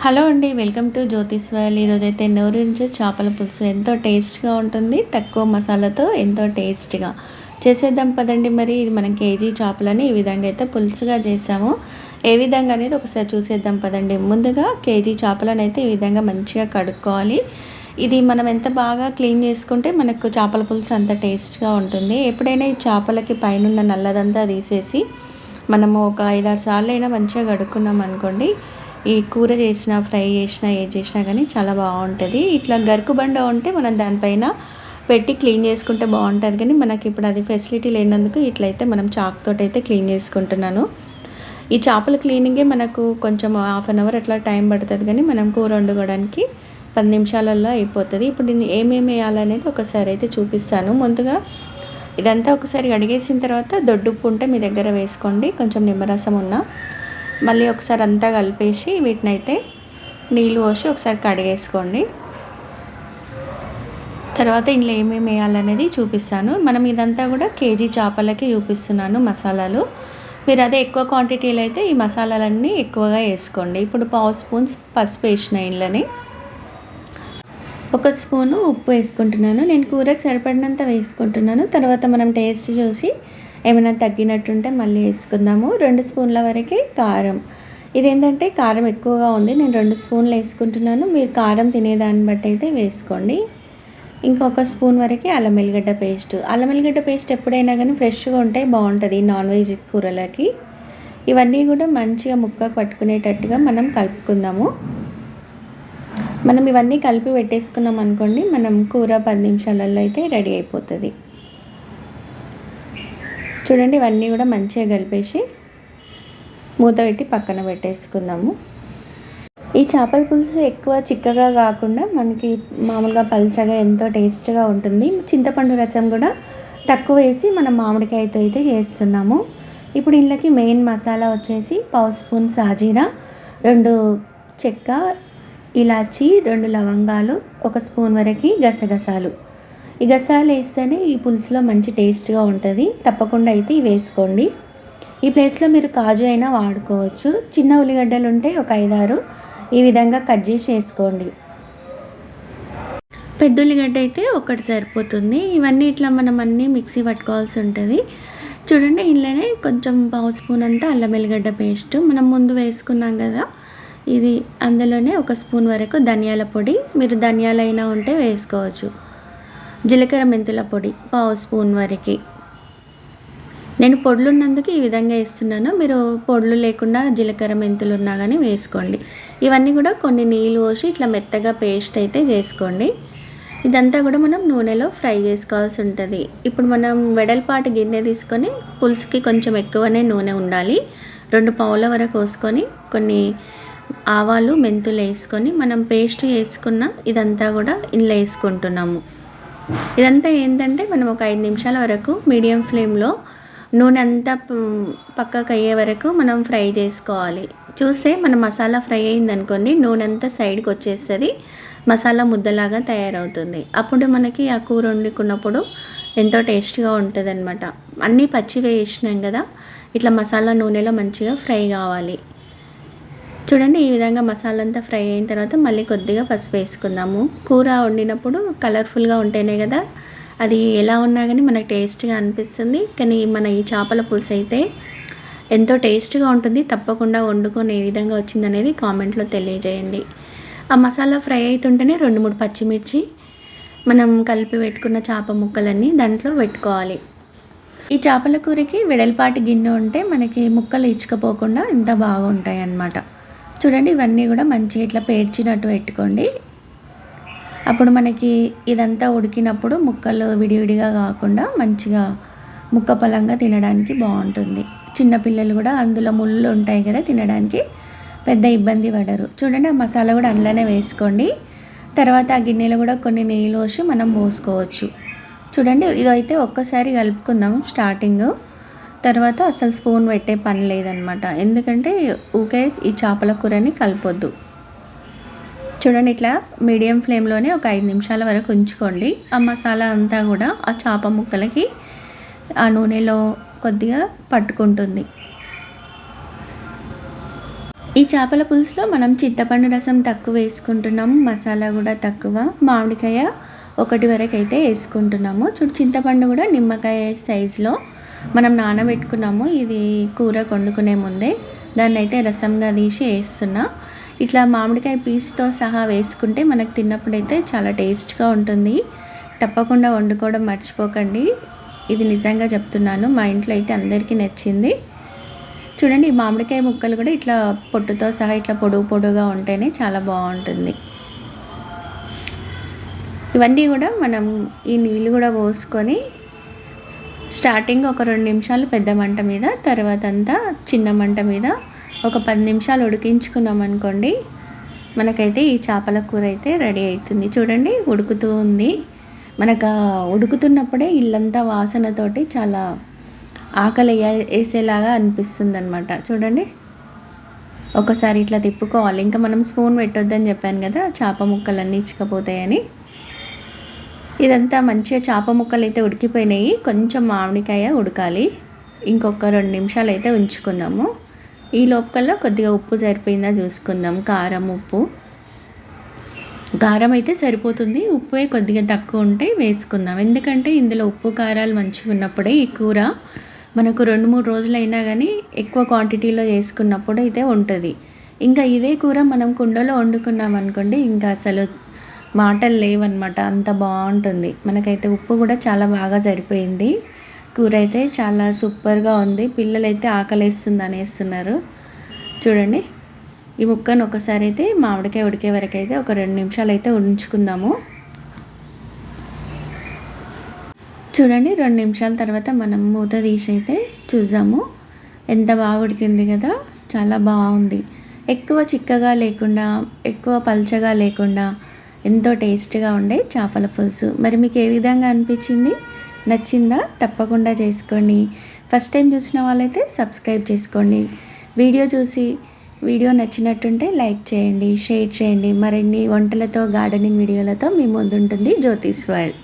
Hello అండి, welcome to Jyothish world. ఈరోజైతే నోరూరించే చేపల పులుసు ఎంతో టేస్ట్గా ఉంటుంది. తక్కువ మసాలాతో ఎంతో టేస్ట్గా చేసేద్దాం పదండి. మరి ఇది మనం కేజీ చేపలని ఈ విధంగా అయితే పులుసుగా చేసాము. ఏ విధంగా అనేది ఒకసారి చూసేద్దాం పదండి. ముందుగా కేజీ చేపలను అయితే ఈ విధంగా మంచిగా కడుక్కోవాలి. ఇది మనం ఎంత బాగా క్లీన్ చేసుకుంటే మనకు చేపల పులుసు అంత టేస్ట్గా ఉంటుంది. ఎప్పుడైనా ఈ చేపలకి పైన నల్లదంతా తీసేసి మనము ఒక 5-6 సార్లు అయినా మంచిగా కడుక్కున్నాం అనుకోండి, ఈ కూర చేసినా ఫ్రై చేసినా ఏది చేసినా కానీ చాలా బాగుంటుంది. ఇట్లా గరుకు బండ ఉంటే మనం దానిపైన పెట్టి క్లీన్ చేసుకుంటే బాగుంటుంది. కానీ మనకి ఇప్పుడు అది ఫెసిలిటీ లేనందుకు ఇట్లయితే మనం చాక్తోటి అయితే క్లీన్ చేసుకుంటున్నాను. ఈ చేపల క్లీనింగే మనకు కొంచెం 1/2 అవర్ అట్లా టైం పడుతుంది, కానీ మనం కూర వండుకోవడానికి 10 నిమిషాలలో అయిపోతుంది. ఇప్పుడు దీన్ని ఏమేమి వేయాలనేది ఒకసారి అయితే చూపిస్తాను. ముందుగా ఇదంతా ఒకసారి కడిగేసిన తర్వాత దొడ్డుప్పు ఉంటే మీ దగ్గర వేసుకోండి, కొంచెం నిమ్మరసం ఉన్నా. మళ్ళీ ఒకసారి అంతా కలిపేసి వీటిని అయితే నీళ్ళు పోసి ఒకసారి కడిగేసుకోండి. తర్వాత ఇందులో ఏమేమి వేయాలనేది చూపిస్తాను. మనం ఇదంతా కూడా కేజీ చేపలకి చూపిస్తున్నాను మసాలాలు. మీరు అదే ఎక్కువ క్వాంటిటీలో అయితే ఈ మసాలాలన్నీ ఎక్కువగా వేసుకోండి. ఇప్పుడు 1/2 స్పూన్ పసుపు వేసిన ఇంట్లోని 1 స్పూను ఉప్పు వేసుకుంటున్నాను. నేను కూరకు సరిపడినంత వేసుకుంటున్నాను. తర్వాత మనం టేస్ట్ చూసి ఏమైనా తగ్గినట్టుంటే మళ్ళీ వేసుకుందాము. 2 స్పూన్ల వరకు కారం. ఇదేంటంటే కారం ఎక్కువగా ఉంది, నేను 2 స్పూన్లు వేసుకుంటున్నాను. మీరు కారం తినేదాన్ని బట్టి అయితే వేసుకోండి. ఇంకొక స్పూన్ వరకు అల్లం వెల్లిగడ్డ పేస్ట్. అల్లం వెల్లిగడ్డ పేస్ట్ ఎప్పుడైనా కానీ ఫ్రెష్గా ఉంటే బాగుంటుంది నాన్ వెజ్ కూరలకి. ఇవన్నీ కూడా మంచిగా ముక్కకు పట్టుకునేటట్టుగా మనం కలుపుకుందాము. మనం ఇవన్నీ కలిపి పెట్టేసుకున్నాం అనుకోండి, మనం కూర 10 నిమిషాలలో అయితే రెడీ అయిపోతుంది. చూడండి, ఇవన్నీ కూడా మంచిగా కలిపేసి మూత పెట్టి పక్కన పెట్టేసుకుందాము. ఈ చేపల పులుసు ఎక్కువ చిక్కగా కాకుండా మనకి మామూలుగా పల్చగా ఎంతో టేస్ట్గా ఉంటుంది. చింతపండు రసం కూడా తక్కువ వేసి మనం మామిడికాయతో అయితే చేస్తున్నాము. ఇప్పుడు ఇంట్లోకి మెయిన్ మసాలా వచ్చేసి 1/2 స్పూన్ సాజీరా, 2 చెక్క, ఇలాచి, 2 లవంగాలు, 1 స్పూన్ వరకు గసగసాలు. ఈ గసాలు వేస్తేనే ఈ పులుసులో మంచి టేస్ట్గా ఉంటుంది. తప్పకుండా అయితే ఇవి వేసుకోండి. ఈ ప్లేస్లో మీరు కాజు అయినా వాడుకోవచ్చు. చిన్న ఉల్లిగడ్డలు ఉంటే ఒక 5-6 ఈ విధంగా కట్ చేసి వేసుకోండి. పెద్ద ఉల్లిగడ్డ అయితే ఒకటి సరిపోతుంది. ఇవన్నీ ఇట్లా మనం అన్నీ మిక్సీ పట్టుకోవాల్సి ఉంటుంది. చూడండి, ఇంట్లోనే కొంచెం 1/2 స్పూన్ అంతా అల్లం వెల్లిగడ్డ పేస్ట్ మనం ముందు వేసుకున్నాం కదా, ఇది అందులోనే 1 స్పూన్ వరకు ధనియాల పొడి, మీరు ధనియాలైనా ఉంటే వేసుకోవచ్చు. జీలకర్ర మెంతుల పొడి 1/2 స్పూన్ వరకు. నేను పొడులు ఉన్నందుకు ఈ విధంగా వేస్తున్నాను. మీరు పొడులు లేకుండా జీలకర్ర మెంతులు ఉన్నా కానీ వేసుకోండి. ఇవన్నీ కూడా కొన్ని నీళ్ళు పోసి ఇట్లా మెత్తగా పేస్ట్ అయితే చేసుకోండి. ఇదంతా కూడా మనం నూనెలో ఫ్రై చేసుకోవాల్సి ఉంటుంది. ఇప్పుడు మనం వెడల్పాటి గిన్నె తీసుకొని పులుసుకి కొంచెం ఎక్కువనే నూనె ఉండాలి. 2 పావుల వరకు పోసుకొని కొన్ని ఆవాలు మెంతులు వేసుకొని మనం పేస్ట్ వేసుకున్న ఇదంతా కూడా ఇందులో వేసుకుంటున్నాము. ఇదంతా ఏంటంటే మనం ఒక 5 నిమిషాల వరకు మీడియం ఫ్లేమ్లో నూనె అంతా పక్కకు అయ్యే వరకు మనం ఫ్రై చేసుకోవాలి. చూస్తే మన మసాలా ఫ్రై అయిందనుకోండి, నూనె అంతా సైడ్కి వచ్చేస్తుంది, మసాలా ముద్దలాగా తయారవుతుంది. అప్పుడు మనకి ఆ కూర వండుకున్నప్పుడు ఎంతో టేస్ట్గా ఉంటుంది అనమాట. అన్నీ పచ్చి వేసినాం కదా, ఇట్లా మసాలా నూనెలో మంచిగా ఫ్రై కావాలి. చూడండి, ఈ విధంగా మసాలా అంతా ఫ్రై అయిన తర్వాత మళ్ళీ కొద్దిగా పసుపు వేసుకుందాము. కూర వండినప్పుడు కలర్ఫుల్గా ఉంటేనే కదా అది ఎలా ఉన్నా కానీ మనకు టేస్ట్గా అనిపిస్తుంది. కానీ మన ఈ చేపల పులుసు అయితే ఎంతో టేస్ట్గా ఉంటుంది. తప్పకుండా వండుకొని ఏ విధంగా వచ్చిందనేది కామెంట్లో తెలియజేయండి. ఆ మసాలా ఫ్రై అవుతుంటేనే 2-3 పచ్చిమిర్చి మనం కలిపి పెట్టుకున్న చేప ముక్కలన్నీ దాంట్లో పెట్టుకోవాలి. ఈ చేపల కూరకి వెడల్పాటి గిన్నె ఉంటే మనకి ముక్కలు ఇచ్చుకపోకుండా ఎంత బాగుంటాయి అన్నమాట. చూడండి, ఇవన్నీ కూడా మంచిగా ఇట్లా పేర్చినట్టు పెట్టుకోండి. అప్పుడు మనకి ఇదంతా ఉడికినప్పుడు ముక్కలు విడివిడిగా కాకుండా మంచిగా ముక్క పలంగా తినడానికి బాగుంటుంది. చిన్నపిల్లలు కూడా అందులో ముళ్ళు ఉంటాయి కదా, తినడానికి పెద్ద ఇబ్బంది పడరు. చూడండి, ఆ మసాలా కూడా అందులోనే వేసుకోండి. తర్వాత ఆ గిన్నెలో కూడా కొన్ని నీళ్ళు పోసి మనం పోసుకోవచ్చు. చూడండి, ఇదైతే ఒక్కసారి కలుపుకుందాము స్టార్టింగ్. తర్వాత అసలు స్పూన్ పెట్టే పని లేదనమాట, ఎందుకంటే ఊకే ఈ చేపల కూరని కలపొద్దు. చూడండి, ఇట్లా మీడియం ఫ్లేమ్లోనే ఒక 5 నిమిషాల వరకు ఉంచుకోండి. ఆ మసాలా అంతా కూడా ఆ చేప ముక్కలకి ఆ నూనెలో కొద్దిగా పట్టుకుంటుంది. ఈ చేపల పులుసులో మనం చింతపండు రసం తక్కువ వేసుకుంటున్నాము, మసాలా కూడా తక్కువ, మామిడికాయ 1 వరకు అయితే వేసుకుంటున్నాము. చింతపండు కూడా నిమ్మకాయ సైజులో మనం నానబెట్టుకున్నాము. ఇది కూర వండుకునే ముందే దాన్ని అయితే రసంగా తీసి వేస్తున్నా. ఇట్లా మామిడికాయ పీస్తో సహా వేసుకుంటే మనకు తిన్నప్పుడైతే చాలా టేస్ట్గా ఉంటుంది. తప్పకుండా వండుకోవడం మర్చిపోకండి. ఇది నిజంగా చెప్తున్నాను, మా ఇంట్లో అయితే అందరికీ నచ్చింది. చూడండి, ఈ మామిడికాయ ముక్కలు కూడా ఇట్లా పొట్టుతో సహా ఇట్లా పొడుగుగా ఉంటేనే చాలా బాగుంటుంది. ఇవన్నీ కూడా మనం ఈ నీళ్ళు కూడా పోసుకొని స్టార్టింగ్ ఒక 2 నిమిషాలు పెద్ద మంట మీద, తర్వాత అంతా చిన్న మంట మీద ఒక 10 నిమిషాలు ఉడికించుకున్నాం అనుకోండి, మనకైతే ఈ చేపల కూర అయితే రెడీ అవుతుంది. చూడండి, ఉడుకుతూ ఉంది. మనకు ఉడుకుతున్నప్పుడే ఇల్లంతా వాసనతోటి చాలా ఆకలి వేసేలాగా అనిపిస్తుంది అనమాట. చూడండి, ఒకసారి ఇట్లా తిప్పుకోవాలి. ఇంకా మనం స్పూన్ పెట్టొద్దని చెప్పాను కదా, చేప ముక్కలన్నీ ఇచ్చకపోతాయని. ఇదంతా మంచిగా చేప ముక్కలు అయితే ఉడికిపోయినాయి. కొంచెం మామిడికాయ ఉడకాలి. ఇంకొక 2 నిమిషాలు అయితే ఉంచుకుందాము. ఈ లోపల కొద్దిగా ఉప్పు సరిపోయిందా చూసుకుందాం. కారం అయితే సరిపోతుంది. ఉప్పు కొద్దిగా తక్కువ ఉంటే వేసుకుందాం. ఎందుకంటే ఇందులో ఉప్పు కారాలు మంచిగా ఉన్నప్పుడే ఈ కూర మనకు 2-3 రోజులైనా కానీ ఎక్కువ క్వాంటిటీలో చేసుకున్నప్పుడు అయితే ఉంటుంది. ఇంకా ఇదే కూర మనం కుండలో వండుకున్నాం అనుకోండి, ఇంకా అసలు మాటలు లేవన్నమాట, అంత బాగుంటుంది. మనకైతే ఉప్పు కూడా చాలా బాగా సరిపోయింది. కూర అయితే చాలా సూపర్గా ఉంది. పిల్లలైతే ఆకలేస్తుంది అనేస్తున్నారు. చూడండి, ఈ ముక్కను ఒకసారి అయితే మామిడికాయ ఉడికే వరకు అయితే ఒక 2 నిమిషాలు అయితే ఉంచుకుందాము. చూడండి, 2 నిమిషాల తర్వాత మనం మూత తీసి అయితే చూద్దాము. ఎంత బాగా ఉడికింది కదా, చాలా బాగుంది. ఎక్కువ చిక్కగా లేకుండా, ఎక్కువ పల్చగా లేకుండా ఎంతో టేస్ట్గా ఉండే చేపల పులుసు. మరి మీకు ఏ విధంగా అనిపించింది? నచ్చిందా? తప్పకుండా చేసుకోండి. ఫస్ట్ టైం చూసిన వాళ్ళైతే సబ్స్క్రైబ్ చేసుకోండి. వీడియో నచ్చినట్టుంటే లైక్ చేయండి, షేర్ చేయండి. మరిన్ని వంటలతో, గార్డెనింగ్ వీడియోలతో మీ ముందుంటుంది జ్యోతిష్ వరల్డ్.